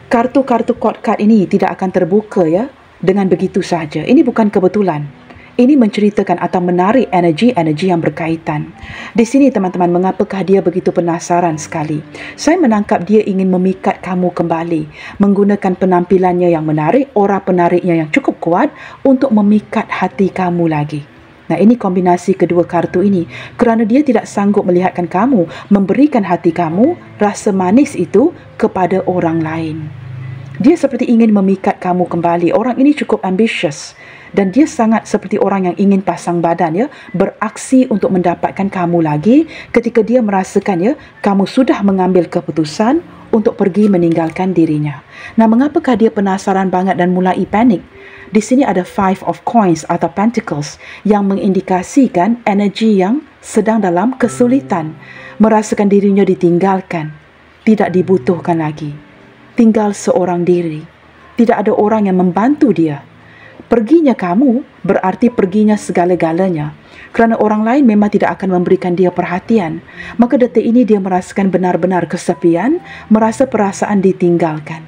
kartu-kartu card ini tidak akan terbuka ya dengan begitu saja. Ini bukan kebetulan. Ini menceritakan atau menarik energi-energi yang berkaitan. Di sini teman-teman, mengapakah dia begitu penasaran sekali? Saya menangkap dia ingin memikat kamu kembali, menggunakan penampilannya yang menarik, aura penariknya yang cukup kuat untuk memikat hati kamu lagi. Nah, ini kombinasi kedua kartu ini. Kerana dia tidak sanggup melihatkan kamu memberikan hati kamu, rasa manis itu kepada orang lain. Dia seperti ingin memikat kamu kembali. Orang ini cukup ambitious. Dan dia sangat seperti orang yang ingin pasang badan ya, beraksi untuk mendapatkan kamu lagi ketika dia merasakan ya, kamu sudah mengambil keputusan untuk pergi meninggalkan dirinya. Nah, mengapakah dia penasaran banget dan mulai panik? Di sini ada Five of Coins atau Pentacles yang mengindikasikan energi yang sedang dalam kesulitan, merasakan dirinya ditinggalkan, tidak dibutuhkan lagi, tinggal seorang diri, tidak ada orang yang membantu dia. Perginya kamu berarti perginya segala-galanya. Kerana orang lain memang tidak akan memberikan dia perhatian. Maka detik ini dia merasakan benar-benar kesepian, merasa perasaan ditinggalkan.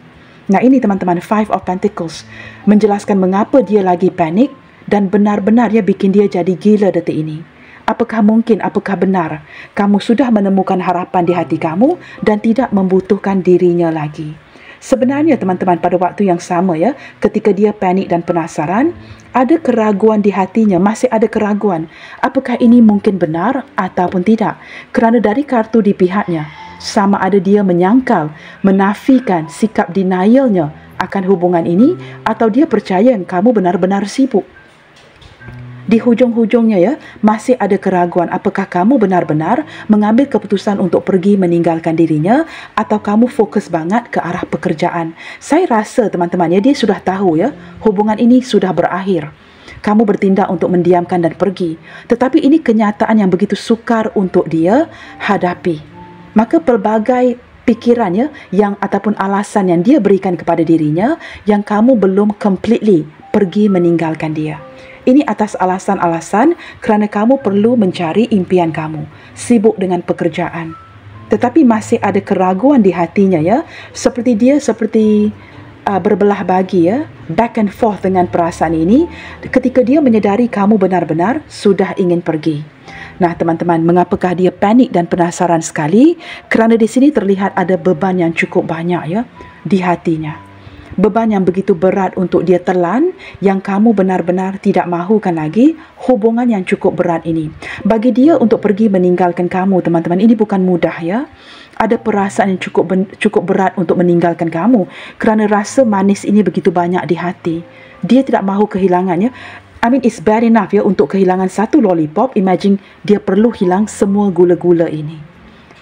Nah, ini teman-teman, Five of Pentacles menjelaskan mengapa dia lagi panik dan benar-benar ya bikin dia jadi gila detik ini. Apakah mungkin, apakah benar kamu sudah menemukan harapan di hati kamu dan tidak membutuhkan dirinya lagi? Sebenarnya teman-teman, pada waktu yang sama ya, ketika dia panik dan penasaran, ada keraguan di hatinya, masih ada keraguan. Apakah ini mungkin benar ataupun tidak? Kerana dari kartu di pihaknya, sama ada dia menyangkal, menafikan sikap denialnya akan hubungan ini, atau dia percaya yang kamu benar-benar sibuk. Di hujung-hujungnya ya, masih ada keraguan apakah kamu benar-benar mengambil keputusan untuk pergi meninggalkan dirinya, atau kamu fokus banget ke arah pekerjaan. Saya rasa teman-teman ya, dia sudah tahu ya, hubungan ini sudah berakhir. Kamu bertindak untuk mendiamkan dan pergi. Tetapi ini kenyataan yang begitu sukar untuk dia hadapi. Maka pelbagai pikiran ya, yang ataupun alasan yang dia berikan kepada dirinya, yang kamu belum completely pergi meninggalkan dia. Ini atas alasan-alasan kerana kamu perlu mencari impian kamu, sibuk dengan pekerjaan. Tetapi masih ada keraguan di hatinya ya, seperti dia berbelah bagi ya, back and forth dengan perasaan ini ketika dia menyedari kamu benar-benar sudah ingin pergi. Nah teman-teman, mengapakah dia panik dan penasaran sekali? Kerana di sini terlihat ada beban yang cukup banyak ya di hatinya. Beban yang begitu berat untuk dia telan, yang kamu benar-benar tidak mahukan lagi hubungan yang cukup berat ini. Bagi dia untuk pergi meninggalkan kamu, teman-teman, ini bukan mudah ya. Ada perasaan yang cukup berat untuk meninggalkan kamu kerana rasa manis ini begitu banyak di hati. Dia tidak mahu kehilangannya. I mean, it's bad enough ya untuk kehilangan satu lollipop. Imagine dia perlu hilang semua gula-gula ini.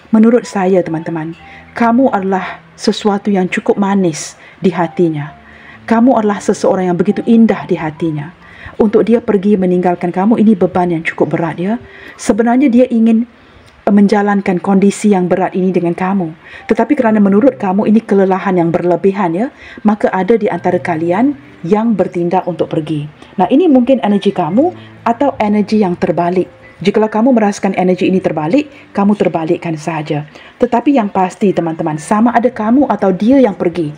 Menurut saya teman-teman, kamu adalah sesuatu yang cukup manis di hatinya. Kamu adalah seseorang yang begitu indah di hatinya. Untuk dia pergi meninggalkan kamu, ini beban yang cukup berat ya. Sebenarnya dia ingin menjalankan kondisi yang berat ini dengan kamu. Tetapi kerana menurut kamu ini kelelahan yang berlebihan ya, maka ada di antara kalian yang bertindak untuk pergi. Nah ini mungkin energi kamu atau energi yang terbalik. Jikalau kamu merasakan energi ini terbalik, kamu terbalikkan sahaja. Tetapi yang pasti teman-teman, sama ada kamu atau dia yang pergi,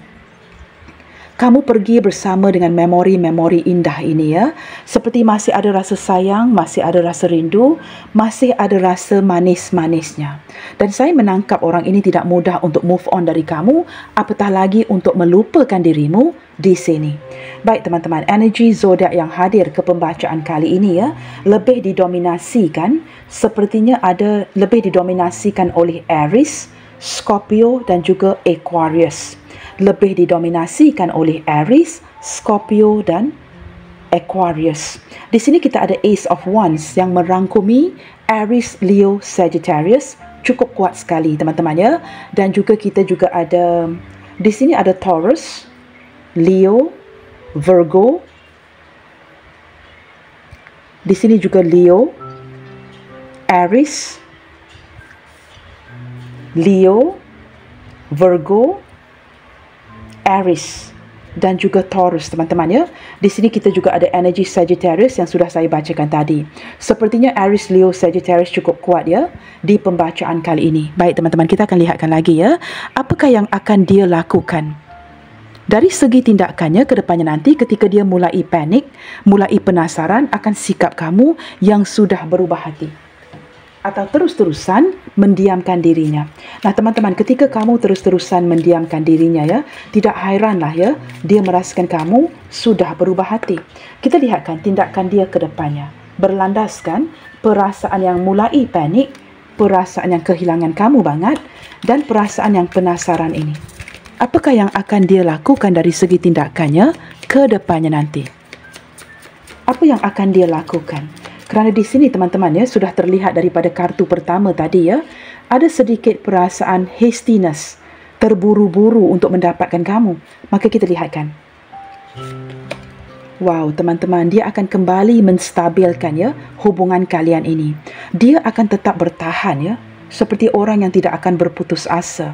kamu pergi bersama dengan memori-memori indah ini ya. Seperti masih ada rasa sayang, masih ada rasa rindu, masih ada rasa manis-manisnya. Dan saya menangkap orang ini tidak mudah untuk move on dari kamu, apatah lagi untuk melupakan dirimu di sini. Baik teman-teman, energi zodiak yang hadir ke pembacaan kali ini ya, lebih didominasikan, sepertinya ada lebih didominasikan oleh Aries, Scorpio dan juga Aquarius. Lebih didominasikan oleh Aries, Scorpio dan Aquarius. Di sini kita ada Ace of Wands yang merangkumi Aries, Leo, Sagittarius. Cukup kuat sekali teman-teman ya. Dan juga kita juga ada di sini ada Taurus, Leo, Virgo. Di sini juga Leo, Aries, Leo, Virgo, Aries dan juga Taurus teman-teman ya. Di sini kita juga ada energi Sagittarius yang sudah saya bacakan tadi. Sepertinya Aries, Leo, Sagittarius cukup kuat ya di pembacaan kali ini. Baik teman-teman, kita akan lihatkan lagi ya, apakah yang akan dia lakukan. Dari segi tindakannya ke depannya nanti ketika dia mulai panik, mulai penasaran akan sikap kamu yang sudah berubah hati, atau terus-terusan mendiamkan dirinya. Nah teman-teman, ketika kamu terus-terusan mendiamkan dirinya ya, tidak hairanlah ya, dia merasakan kamu sudah berubah hati. Kita lihatkan tindakan dia ke depannya, berlandaskan perasaan yang mulai panik, perasaan yang kehilangan kamu banget, dan perasaan yang penasaran ini. Apakah yang akan dia lakukan dari segi tindakannya ke depannya nanti? Apa yang akan dia lakukan? Kerana di sini teman-teman ya, sudah terlihat daripada kartu pertama tadi ya, ada sedikit perasaan hastiness, terburu-buru untuk mendapatkan kamu. Maka kita lihatkan. Wow teman-teman, dia akan kembali menstabilkan ya hubungan kalian ini. Dia akan tetap bertahan ya, seperti orang yang tidak akan berputus asa.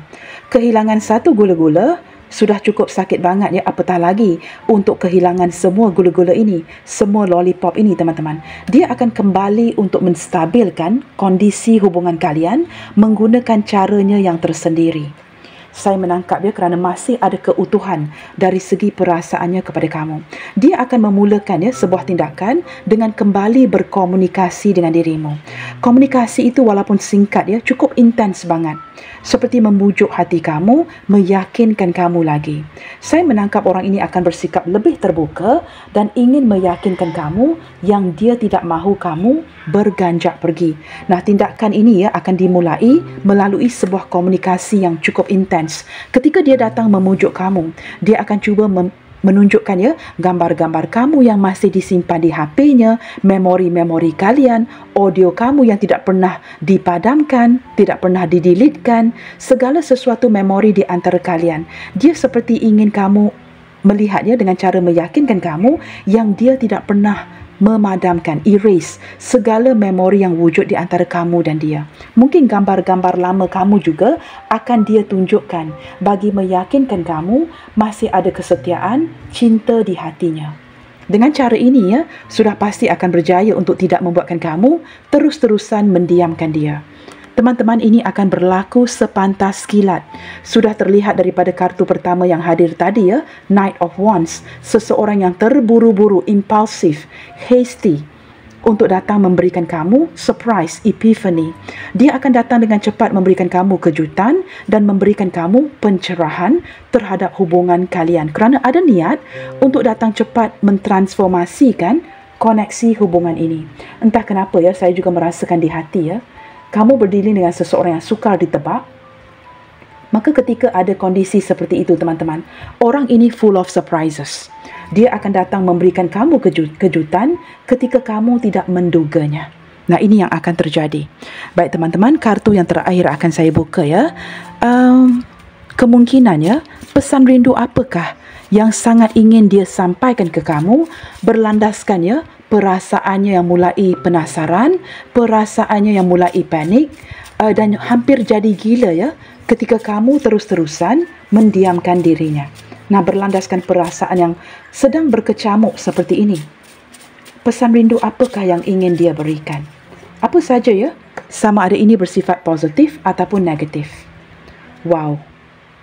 Kehilangan satu gula-gula sudah cukup sakit banget ya, apatah lagi untuk kehilangan semua gula-gula ini, semua lollipop ini teman-teman. Dia akan kembali untuk menstabilkan kondisi hubungan kalian menggunakan caranya yang tersendiri. Saya menangkap dia kerana masih ada keutuhan dari segi perasaannya kepada kamu. Dia akan memulakan ya sebuah tindakan dengan kembali berkomunikasi dengan dirimu. Komunikasi itu walaupun singkat ya, cukup intens banget. seperti membujuk hati kamu, meyakinkan kamu lagi. Saya menangkap orang ini akan bersikap lebih terbuka dan ingin meyakinkan kamu yang dia tidak mahu kamu berganjak pergi. Nah, tindakan ini akan dimulai melalui sebuah komunikasi yang cukup intens. Ketika dia datang memujuk kamu, dia akan cuba menunjukkan gambar-gambar kamu yang masih disimpan di HP-nya, memori-memori kalian, audio kamu yang tidak pernah dipadamkan, tidak pernah didelitkan, segala sesuatu memori di antara kalian. Dia seperti ingin kamu melihatnya dengan cara meyakinkan kamu yang dia tidak pernah memadamkan, erase segala memori yang wujud di antara kamu dan dia. Mungkin gambar-gambar lama kamu juga akan dia tunjukkan bagi meyakinkan kamu masih ada kesetiaan, cinta di hatinya. Dengan cara ini sudah pasti akan berjaya untuk tidak membuatkan kamu terus-terusan mendiamkan dia. Teman-teman, ini akan berlaku sepantas kilat. Sudah terlihat daripada kartu pertama yang hadir tadi Knight of Wands. Seseorang yang terburu-buru, impulsif, hasty untuk datang memberikan kamu surprise, epiphany. Dia akan datang dengan cepat memberikan kamu kejutan dan memberikan kamu pencerahan terhadap hubungan kalian. Kerana ada niat untuk datang cepat mentransformasikan koneksi hubungan ini. Entah kenapa saya juga merasakan di hati kamu berdiri dengan seseorang yang sukar ditebak. Maka ketika ada kondisi seperti itu, teman-teman, orang ini full of surprises. Dia akan datang memberikan kamu kejutan ketika kamu tidak menduganya. Nah, ini yang akan terjadi. Baik teman-teman, kartu yang terakhir akan saya buka kemungkinan pesan rindu apakah yang sangat ingin dia sampaikan ke kamu, berlandaskan perasaannya yang mulai penasaran, perasaannya yang mulai panik dan hampir jadi gila ketika kamu terus-terusan mendiamkan dirinya. Nah, berlandaskan perasaan yang sedang berkecamuk seperti ini. Pesan rindu apakah yang ingin dia berikan? Apa saja sama ada ini bersifat positif ataupun negatif. Wow,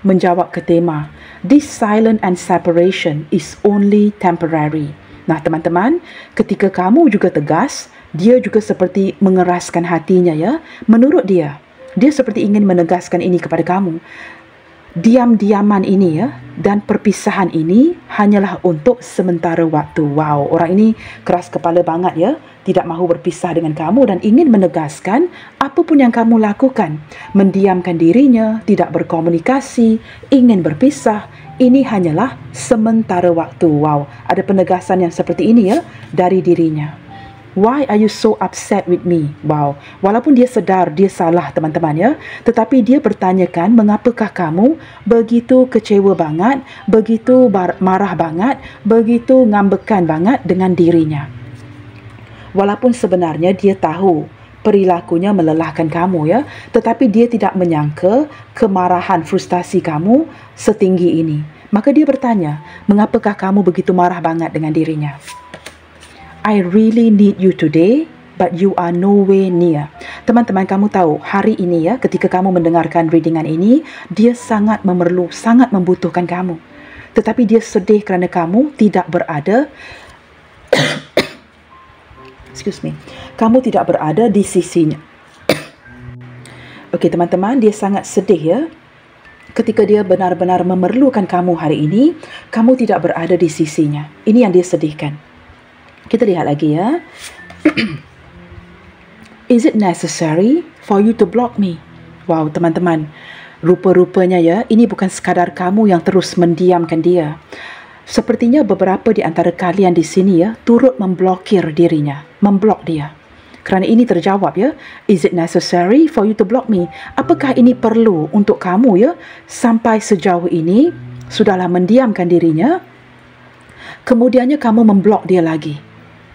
menjawab ke tema, this silence and separation is only temporary. Nah, teman-teman, ketika kamu juga tegas, dia juga seperti mengeraskan hatinya Menurut dia seperti ingin menegaskan ini kepada kamu. Diam-diaman ini dan perpisahan ini hanyalah untuk sementara waktu. Wow, orang ini keras kepala banget tidak mahu berpisah dengan kamu dan ingin menegaskan apapun yang kamu lakukan. Mendiamkan dirinya, tidak berkomunikasi, ingin berpisah. Ini hanyalah sementara waktu. Wow, ada penegasan yang seperti ini dari dirinya. Why are you so upset with me? Wow, walaupun dia sedar dia salah teman-teman tetapi dia bertanyakan mengapakah kamu begitu kecewa banget, begitu marah banget, begitu ngambekan banget dengan dirinya. Walaupun sebenarnya dia tahu perilakunya melelahkan kamu tetapi dia tidak menyangka kemarahan, frustasi kamu setinggi ini. Maka dia bertanya, mengapakah kamu begitu marah banget dengan dirinya? I really need you today, but you are nowhere near. Teman-teman, kamu tahu hari ini ketika kamu mendengarkan readingan ini, dia sangat sangat membutuhkan kamu. Tetapi dia sedih kerana kamu tidak berada excuse me. Kamu tidak berada di sisinya. Okey teman-teman, dia sangat sedih ketika dia benar-benar memerlukan kamu hari ini, kamu tidak berada di sisinya. Ini yang dia sedihkan. Kita lihat lagi Is it necessary for you to block me? Wow, teman-teman, rupa-rupanya ini bukan sekadar kamu yang terus mendiamkan dia. Sepertinya beberapa di antara kalian di sini turut memblokir dirinya, memblok dia. Kerana ini terjawab Is it necessary for you to block me? Apakah ini perlu untuk kamu sampai sejauh ini sudahlah mendiamkan dirinya, kemudiannya kamu memblok dia lagi.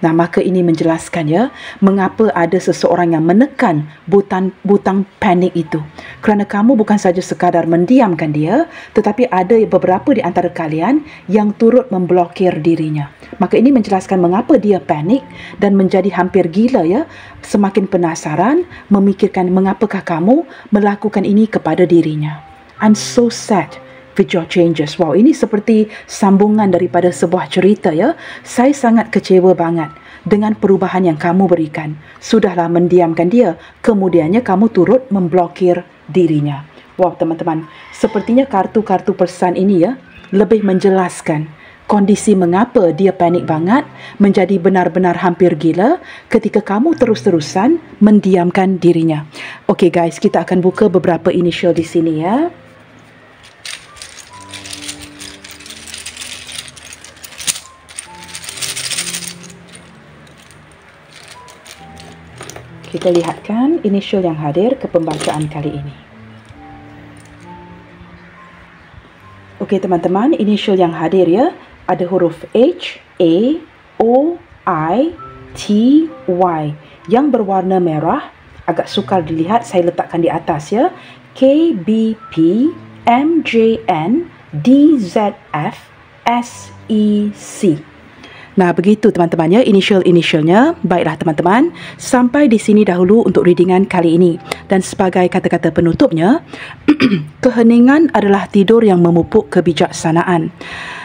Nah, maka ini menjelaskan mengapa ada seseorang yang menekan butang panik itu. Kerana kamu bukan saja sekadar mendiamkan dia, tetapi ada beberapa di antara kalian yang turut memblokir dirinya. Maka ini menjelaskan mengapa dia panik dan menjadi hampir gila semakin penasaran, memikirkan mengapakah kamu melakukan ini kepada dirinya. I'm so sad with your changes. Wow, ini seperti sambungan daripada sebuah cerita Saya sangat kecewa banget dengan perubahan yang kamu berikan. Sudahlah mendiamkan dia, kemudiannya kamu turut memblokir dirinya. Wow, teman-teman, sepertinya kartu-kartu pesan ini ya lebih menjelaskan kondisi mengapa dia panik banget, menjadi benar-benar hampir gila ketika kamu terus-terusan mendiamkan dirinya. Okey guys, kita akan buka beberapa initial di sini ya. Kita lihatkan initial yang hadir ke pembacaan kali ini. Okey teman-teman, initial yang hadir ya, ada huruf H, A, O, I, T, Y yang berwarna merah. Agak sukar dilihat, saya letakkan di atas ya. K, B, P, M, J, N, D, Z, F, S, E, C. Nah, begitu teman-teman ya, initial-initialnya. Baiklah teman-teman, sampai di sini dahulu untuk readingan kali ini. Dan sebagai kata-kata penutupnya, keheningan adalah tidur yang memupuk kebijaksanaan.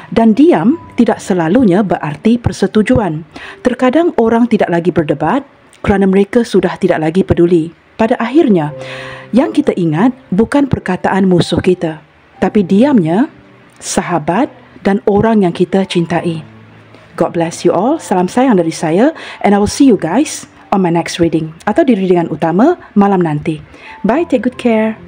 Dan diam tidak selalunya berarti persetujuan. Terkadang orang tidak lagi berdebat kerana mereka sudah tidak lagi peduli. Pada akhirnya, yang kita ingat bukan perkataan musuh kita, tapi diamnya sahabat dan orang yang kita cintai. God bless you all. Salam sayang dari saya, and I will see you guys on my next reading atau di readingan utama malam nanti. Bye, take good care.